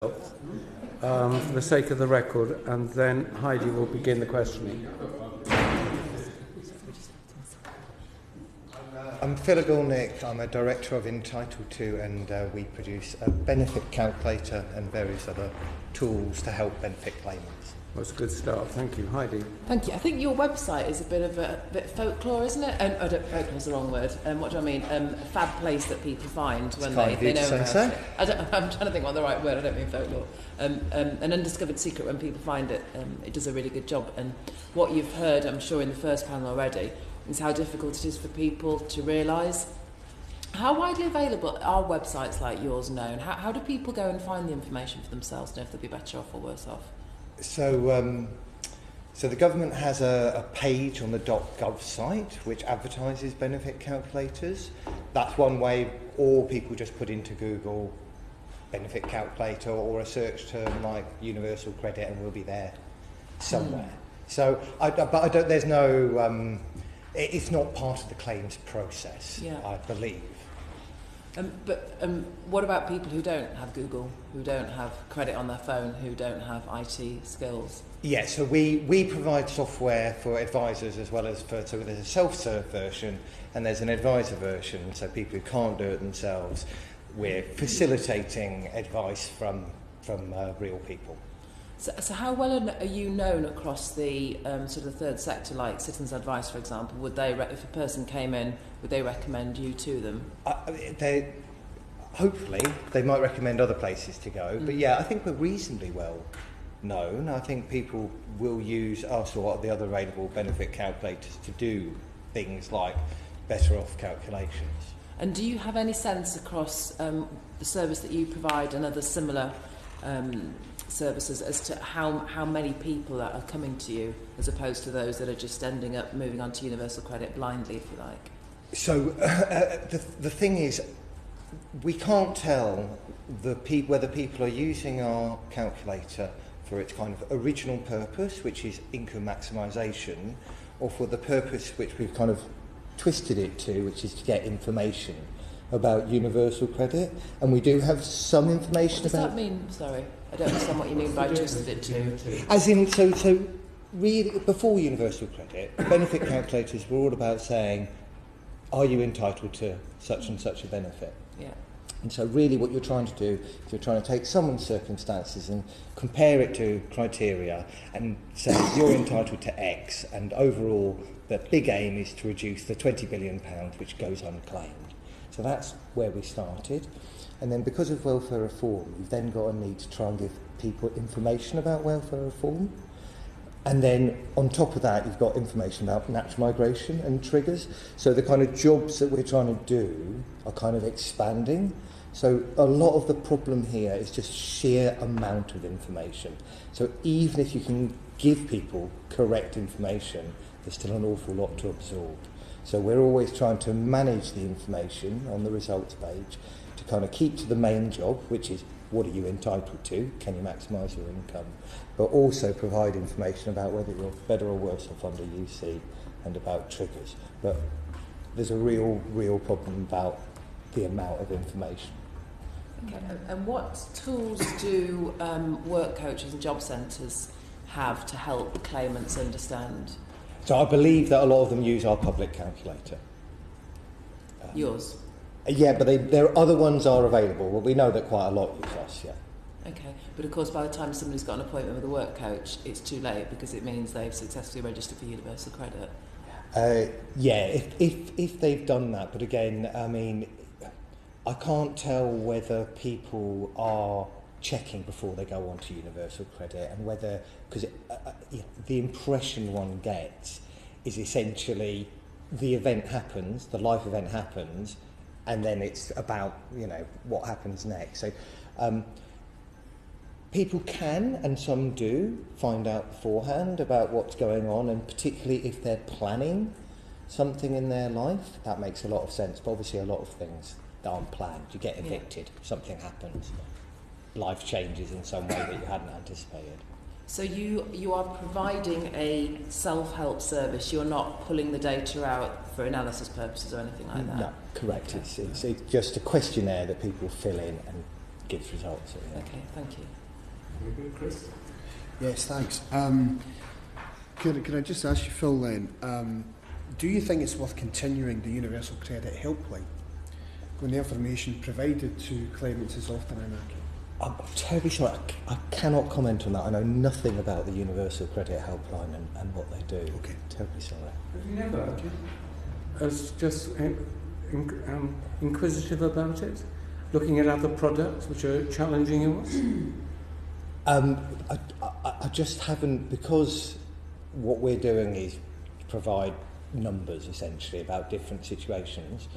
For the sake of the record, and then Heidi will begin the questioning. I'm Phil Agulnik. I'm a director of Entitled To, and we produce a benefit calculator and various other tools to help benefit claimants. That's a good start. Thank you. Heidi. Thank you. I think your website is a bit of a bit folklore, isn't it? Folklore is the wrong word. What do I mean? Fab place that people find when they know about it. I'm trying to think what the right word. I don't mean folklore. An undiscovered secret when people find it. It does a really good job. And what you've heard, I'm sure, in the first panel already, is how difficult it is for people to realise. How widely available are websites like yours known? How do people go and find the information for themselves, know if they'll be better off or worse off? So the government has a page on the .gov site which advertises benefit calculators. That's one way, or people just put into Google benefit calculator or a search term like universal credit and we'll be there somewhere. So, there's no, it's not part of the claims process, yeah. I believe. What about people who don't have Google, who don't have credit on their phone, who don't have IT skills? Yeah, so we provide software for advisors as well as so there's a self-serve version and there's an advisor version, so people who can't do it themselves, we're facilitating advice from real people. So how well are you known across the sort of third sector, like Citizens Advice, for example? Would they, if a person came in, would they recommend you to them? Hopefully, they might recommend other places to go. But yeah, I think we're reasonably well known. I think people will use us or the other available benefit calculators to do things like better off calculations. And do you have any sense across the service that you provide and other similar services as to how many people are coming to you as opposed to those that are just ending up moving on to universal credit blindly, if you like? So the thing is, we can't tell whether people are using our calculator for its kind of original purpose, which is income maximisation, or for the purpose which we've kind of twisted it to, which is to get information about universal credit. And we do have some information about... What does that mean? Sorry, I don't understand what you mean by twisted it to. As in, so really, before universal credit, benefit calculators were all about saying, are you entitled to such and such a benefit? Yeah. And so really what you're trying to do is you're trying to take someone's circumstances and compare it to criteria and say you're entitled to X, and overall the big aim is to reduce the £20 billion which goes unclaimed. So that's where we started. And then because of welfare reform, you've then got a need to try and give people information about welfare reform. And then on top of that, you've got information about natural migration and triggers. So the kind of jobs that we're trying to do are kind of expanding. So a lot of the problem here is just sheer amount of information. So even if you can give people correct information, there's still an awful lot to absorb. So we're always trying to manage the information on the results page to kind of keep to the main job, which is what are you entitled to, can you maximise your income, but also provide information about whether you're better or worse off under UC and about triggers. But there's a real problem about the amount of information. Okay, and what tools do work coaches and job centres have to help claimants understand? So I believe that a lot of them use our public calculator. Yours? Yeah, but other ones are available. Well, we know that quite a lot use us, yeah. Okay, but of course by the time somebody's got an appointment with a work coach, it's too late because it means they've successfully registered for universal credit. Yeah, if they've done that, but again, I mean, I can't tell whether people are checking before they go on to universal credit and whether, because the impression one gets is essentially the event happens, the life event happens, and then it's about, what happens next. So people can, and some do, find out beforehand about what's going on, and particularly if they're planning something in their life, that makes a lot of sense. But obviously a lot of things aren't planned. You get evicted, something happens, life changes in some way that you hadn't anticipated. So you are providing a self-help service. You're not pulling the data out for analysis purposes or anything like that? No, correct. Okay. It's just a questionnaire that people fill in and gives results. Okay, thank you. Maybe Chris? Yes, thanks. Could I just ask you, Phil, then, do you think it's worth continuing the Universal Credit Helpline when the information provided to claimants is often inaccurate? I'm terribly sorry, I cannot comment on that. I know nothing about the Universal Credit Helpline and what they do. Okay. Terribly sorry. Have you never, as just inquisitive about it? Looking at other products which are challenging yours? I just haven't, because what we're doing is provide numbers essentially about different situations.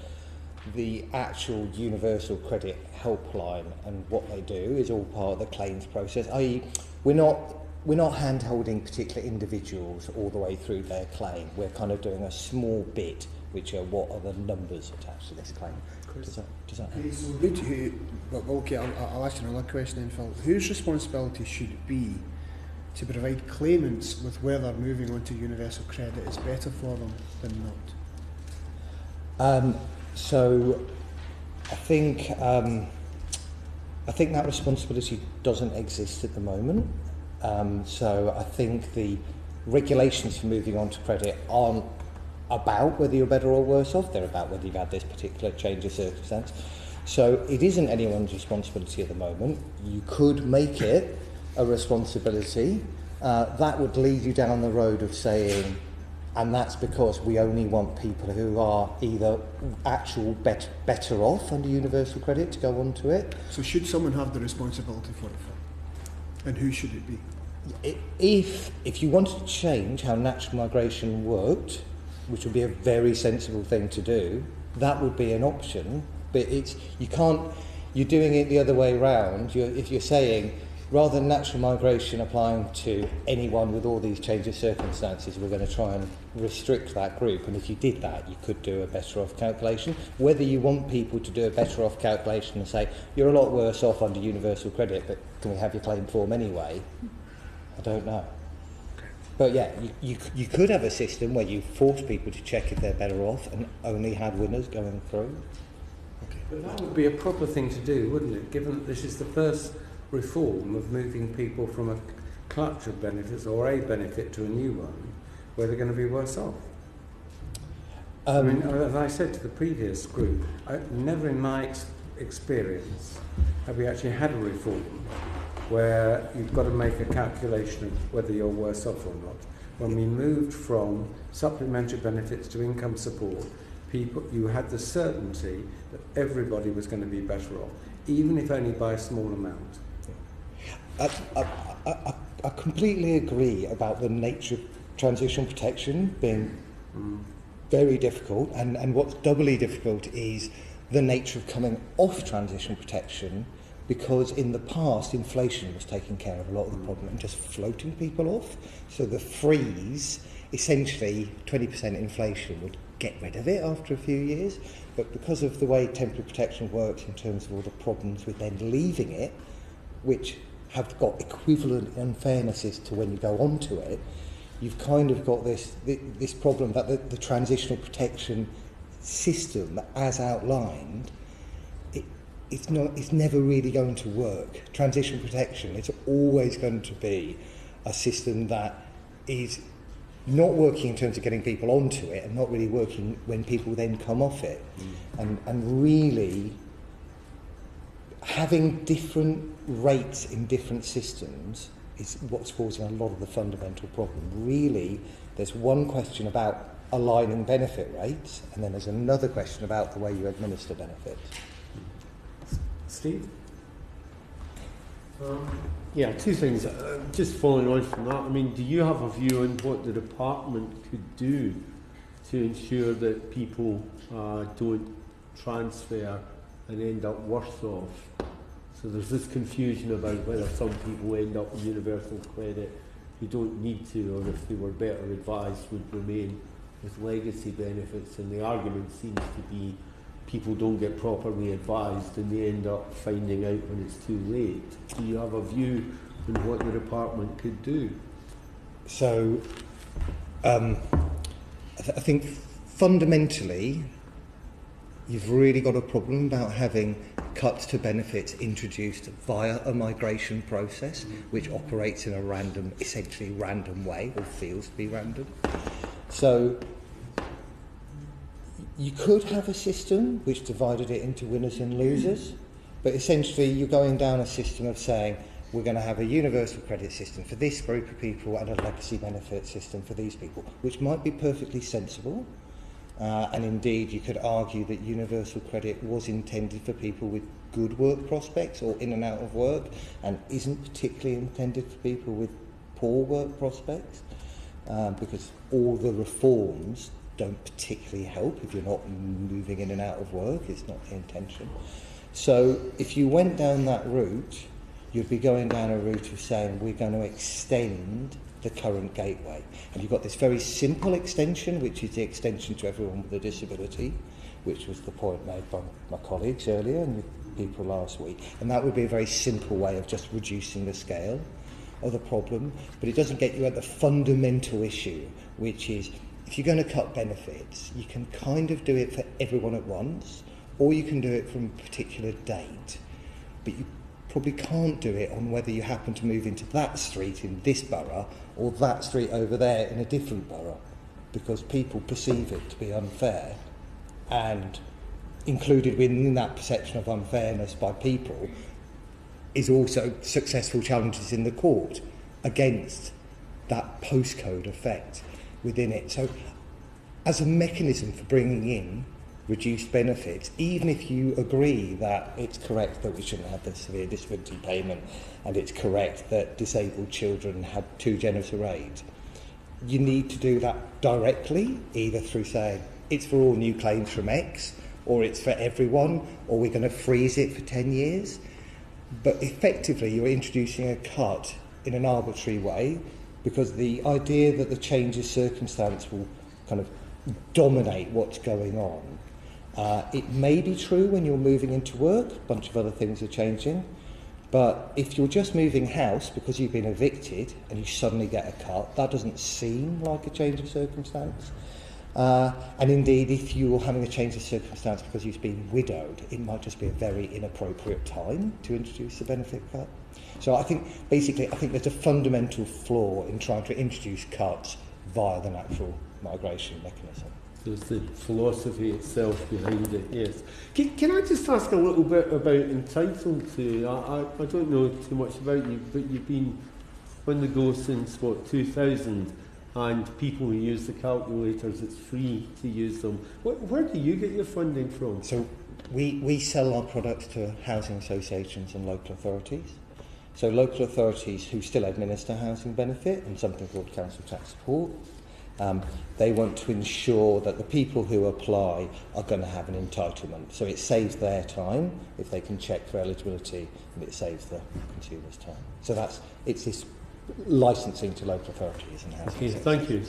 The actual Universal Credit Helpline and what they do is all part of the claims process. I.e., we're not hand-holding particular individuals all the way through their claim. We're kind of doing a small bit, which are what are the numbers attached to this claim. Does that help? Okay, I'll ask you another question then, Phil. Whose responsibility should it be to provide claimants with whether moving on to universal credit is better for them than not? So I think that responsibility doesn't exist at the moment. So I think the regulations for moving on to credit aren't about whether you're better or worse off. They're about whether you've had this particular change of circumstance. So it isn't anyone's responsibility at the moment. You could make it a responsibility. That would lead you down the road of saying, and that's because we only want people who are either actual better off under universal credit to go onto it. So should someone have the responsibility for it? And who should it be? If you wanted to change how natural migration worked, which would be a very sensible thing to do, that would be an option. But you're doing it the other way around. If you're saying, rather than natural migration applying to anyone with all these change of circumstances, we're going to try and restrict that group. And if you did that, you could do a better off calculation. Whether you want people to do a better off calculation and say, you're a lot worse off under universal credit, but can we have your claim form anyway? I don't know. But yeah, you could have a system where you force people to check if they're better off and only had winners going through. Okay. But that would be a proper thing to do, wouldn't it? Given that this is the first reform of moving people from a clutch of benefits or a benefit to a new one, where they're going to be worse off. I mean, as I said to the previous group, never in my experience have we actually had a reform where you've got to make a calculation of whether you're worse off or not. When we moved from supplementary benefits to income support, you had the certainty that everybody was going to be better off, even if only by a small amount. I completely agree about the nature of transition protection being very difficult, and what's doubly difficult is the nature of coming off transition protection, because in the past inflation was taking care of a lot of the problem and just floating people off. So the freeze, essentially 20% inflation, would get rid of it after a few years, but because of the way temporary protection works in terms of all the problems with then leaving it, which have got equivalent unfairnesses to when you go onto it, you've kind of got this problem that the transitional protection system, as outlined, it's never really going to work. Transition protection, it's always going to be a system that is not working in terms of getting people onto it and not really working when people then come off it. And really having different rates in different systems is what's causing a lot of the fundamental problem. Really, there's one question about aligning benefit rates, and then there's another question about the way you administer benefits. Steve? Yeah, two things. Just following on from that, I mean, do you have a view on what the department could do to ensure that people don't transfer and end up worse off? So there's this confusion about whether some people end up with universal credit who don't need to, or if they were better advised would remain with legacy benefits, and the argument seems to be people don't get properly advised and they end up finding out when it's too late. Do you have a view on what the department could do? So I think fundamentally you've really got a problem about having cuts to benefits introduced via a migration process, which operates in a random, essentially random way, or feels to be random. So you could have a system which divided it into winners and losers, but essentially you're going down a system of saying, we're going to have a universal credit system for this group of people and a legacy benefit system for these people, which might be perfectly sensible. And indeed, you could argue that universal credit was intended for people with good work prospects or in and out of work, and isn't particularly intended for people with poor work prospects, because all the reforms don't particularly help if you're not moving in and out of work. It's not the intention. So if you went down that route, you'd be going down a route of saying we're going to extend the current gateway. And you've got this very simple extension, which is the extension to everyone with a disability, which was the point made by my colleagues earlier and you people last week. And that would be a very simple way of just reducing the scale of the problem. But it doesn't get you at the fundamental issue, which is if you're going to cut benefits, you can kind of do it for everyone at once, or you can do it from a particular date. But you probably can't do it on whether you happen to move into that street in this borough or that street over there in a different borough, because people perceive it to be unfair, and included within that perception of unfairness by people is also successful challenges in the court against that postcode effect within it. So as a mechanism for bringing in reduced benefits, even if you agree that it's correct that we shouldn't have the severe disability payment and it's correct that disabled children had too generous a rate, you need to do that directly, either through saying it's for all new claims from X, or it's for everyone, or we're going to freeze it for 10 years. But effectively you're introducing a cut in an arbitrary way, because the idea that the change of circumstance will kind of dominate what's going on. It may be true when you're moving into work, a bunch of other things are changing, but if you're just moving house because you've been evicted and you suddenly get a cut, that doesn't seem like a change of circumstance. And indeed, if you're having a change of circumstance because you've been widowed, it might just be a very inappropriate time to introduce a benefit cut. So I think there's a fundamental flaw in trying to introduce cuts via the natural migration mechanism. There's the philosophy itself behind it, yes. Can I just ask a little bit about entitled to? I don't know too much about you, but you've been on the go since, 2000, and people who use the calculators, it's free to use them. Where do you get your funding from? So we sell our products to housing associations and local authorities. So local authorities who still administer housing benefit and something called council tax support, they want to ensure that the people who apply are going to have an entitlement. So it saves their time if they can check for eligibility, and it saves the consumer's time. So it's this licensing to local authorities and housing. Okay, thank you.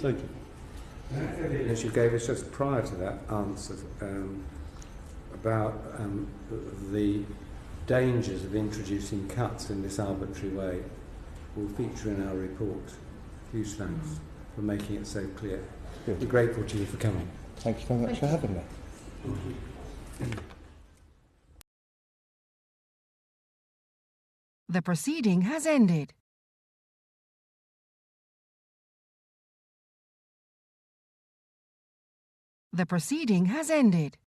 As you gave us just prior to that answer about the dangers of introducing cuts in this arbitrary way will feature in our report. Huge thanks for making it so clear. Good. We're grateful to you for coming. Thank you very much for having me. The proceeding has ended. The proceeding has ended.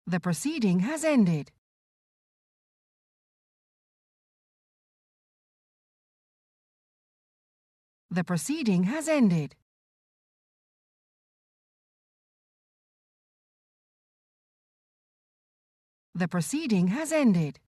The proceeding has ended. The proceeding has ended. The proceeding has ended.